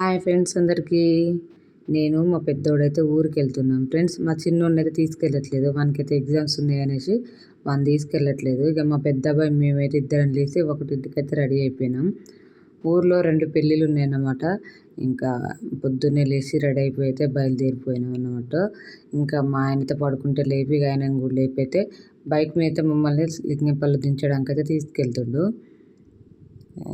Hi friends అందరికీ. నేను మా పెద్దోడైతే ఊరికి వెళ్తున్నాం ఫ్రెండ్స్. మా చిన్నోడినైతే తీసుకెళ్ళట్లేదు, వానికైతే ఎగ్జామ్స్ ఉన్నాయి అనేసి వాడిని తీసుకెళ్ళట్లేదు. ఇక మా పెద్ద అబ్బాయి మేమైతే ఇద్దరం లేసి ఒకటింటికైతే రెడీ అయిపోయినాం. ఊర్లో 2 పెళ్ళిళ్ళు ఉన్నాయన్నమాట. ఇంకా పొద్దున్నే లేచి రెడీ అయిపోయి అయితే బయలుదేరిపోయినాం అన్నమాట. ఇంకా మా ఆయనతో పడుకుంటే లేపి ఆయన కూడా లేపి అయితే బైక్ మీద అయితే మమ్మల్ని లింగంపల్లి దించడానికి అయితే తీసుకెళ్తుండు.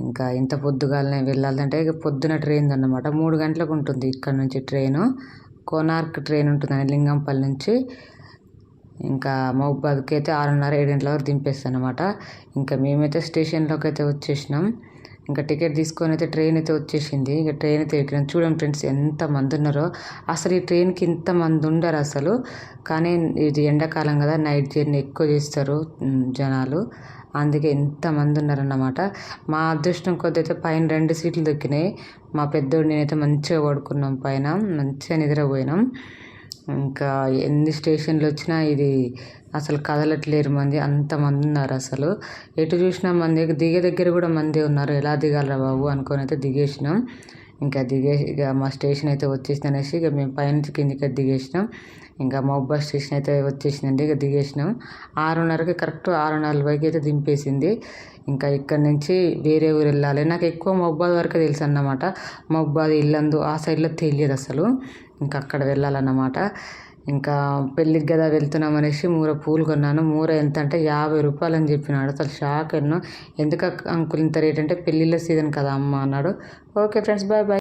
ఇంకా ఇంత పొద్దుగాలనే వెళ్ళాలంటే ఇక పొద్దున ట్రైన్ అన్నమాట. 3 గంటలకు ఉంటుంది ఇక్కడ నుంచి ట్రైను. కోనార్క్ ట్రైన్ ఉంటుందని లింగంపల్లి నుంచి ఇంకా మహబూబాద్కి అయితే 6:30, 7 గంటల వరకు దింపేస్తుంది అనమాట. ఇంకా మేమైతే స్టేషన్లోకి అయితే వచ్చేసినాం. ఇంకా టికెట్ తీసుకొని అయితే ట్రైన్ అయితే వచ్చేసింది. ఇక ట్రైన్ అయితే ఎక్కినాం. చూడండి ఫ్రెండ్స్ ఎంతమంది ఉన్నారో. అసలు ఈ ట్రైన్కి ఇంతమంది ఉండరు అసలు. కానీ ఇది ఎండాకాలం కదా, నైట్ జర్నీ ఎక్కువ చేస్తారు జనాలు. అందుకే ఎంతమంది ఉన్నారన్నమాట. మా అదృష్టం కొద్ది అయితే పైన 2 సీట్లు దొరికినాయి. మా పెద్దోడు నేనైతే మంచిగా పడుకున్నాం పైన, మంచిగా నిద్రపోయినాం. ఇంకా ఎన్ని స్టేషన్లు వచ్చినా ఇది అసలు కదలట్లేరు మంది, అంతమంది ఉన్నారు అసలు. ఎటు చూసినా మంది, దిగే దగ్గర కూడా మంది ఉన్నారు. ఎలా దిగాలరా బాబు అనుకొని అయితే దిగేసినాం. ఇంకా ఇక మా స్టేషన్ అయితే వచ్చేసింది అనేసి ఇక మేము పైనుంచి కిందికి దిగేసినాం. ఇంకా మహబూబాద్ స్టేషన్ అయితే వచ్చేసిందండి. ఇక దిగేసినాం. 6:30కి కరెక్ట్ 6:40కి అయితే దింపేసింది. ఇంకా ఇక్కడ నుంచి వేరే ఊరు వెళ్ళాలి. నాకు ఎక్కువ మహబూబాద్ వరకే తెలుసు అన్నమాట. మహబూబాద్, ఇల్లందు ఆ సైడ్లో తెలియదు అసలు. ఇంకా అక్కడ వెళ్ళాలన్నమాట. ఇంకా పెళ్ళికి కదా వెళ్తున్నాం అనేసి మూర పూలు కొన్నాను. మూర ఎంత అంటే 50 రూపాయలు అని చెప్పినాడు. అసలు షాక్ అన్నాను. ఎందుకు అంకుల్ ఇంత రేట్ అంటే పెళ్ళిళ్ళ సీజన్ కదా అమ్మ అన్నాడు. Okay friends, bye bye.